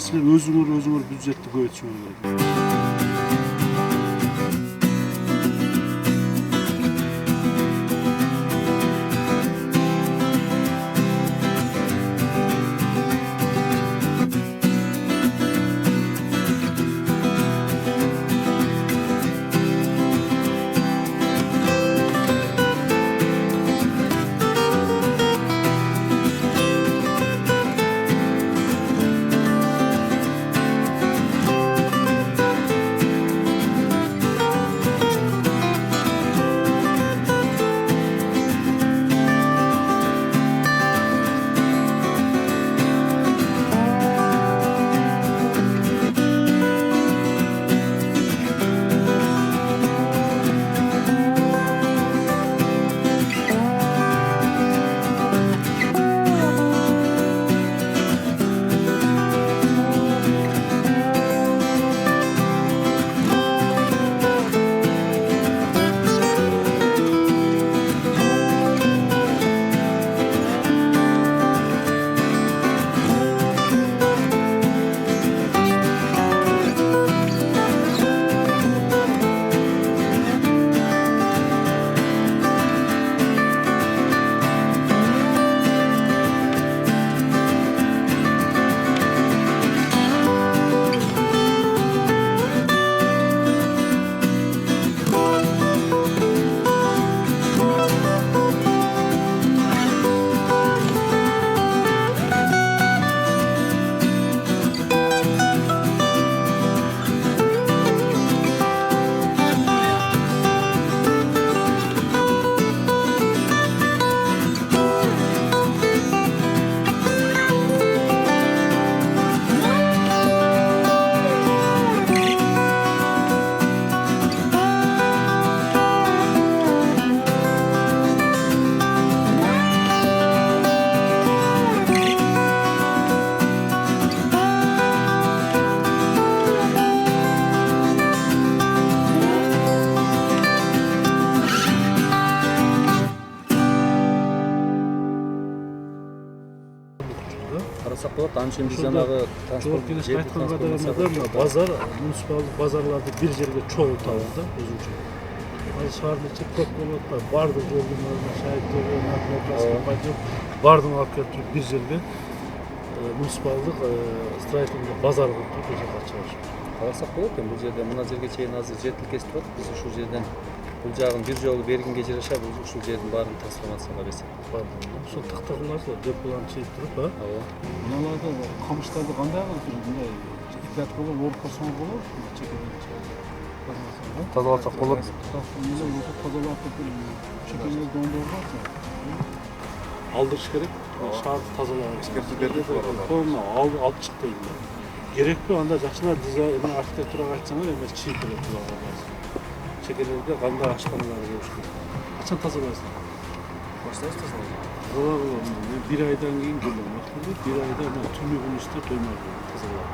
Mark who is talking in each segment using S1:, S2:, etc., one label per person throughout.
S1: силер өзүңөр бюджетти көбөйтүшүңөр керек.
S2: Карасак болот, анча биз жанагы
S1: Жогорку кеңеште айткан кадарында базар, муниципалдык базарларды бир жерге чогултабыз да өзүнчө. Ал шаардын ичи көп болот да, бардык жолдун шайыттары, бардыгын алып келип туруп бир жерге муниципалдык строительный базар кылып туруп бир жерге чыгарышат.
S2: Карасак болот эми бул жерде мына жерге чейин азыр жер тилкеси турат. Биз ушул жерден бул жагын бир жолу бергенге жараша бул ушул жердин баарын трансформацияга берсек.
S1: Ушул тактагыларды дөпөлөн чыйып туруп,
S2: Ооба.
S1: мыналарды камыштарды кандай кылып мындай икат болуп, оркосоң болот, чекеден
S3: Тазаласак болот.
S1: тазалатып чекеге дондурган. Алдырыш керек. Шаарды тазалап.
S3: Эскертүү бердик
S1: Полно алып чык дейм. Керекпи анда жакшылап дизайн, архитектурага айтсаңар, эми чийип берет буларга. Чекелерде кандай ачканалар болуш керек. Качан тазалайсың?
S2: Баштайбыз тазалоого.
S1: Мен бир айдан кийин келем. Бир айда мен түнү күнү иштеп тоймой тазалап.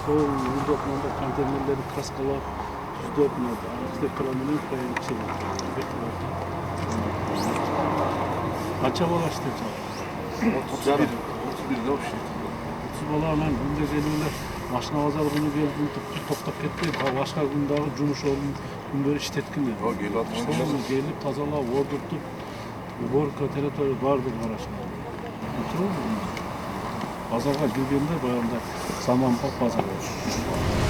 S1: Сол мындап контейнерлерди краскалап, түздөп, архитектура менен проектчилик. Канча бала иштеп жатат?
S3: 31 вообще.
S1: Бала мен күндө келип машина базары күнү келип токтоп кетпей, башка күн дагы жумуш күндөрү иштеткин. Келип тазалап, ордуктуп, уборка, территория баардыгын карашат. Базарга киргенде баягындай заманбап базар болуш.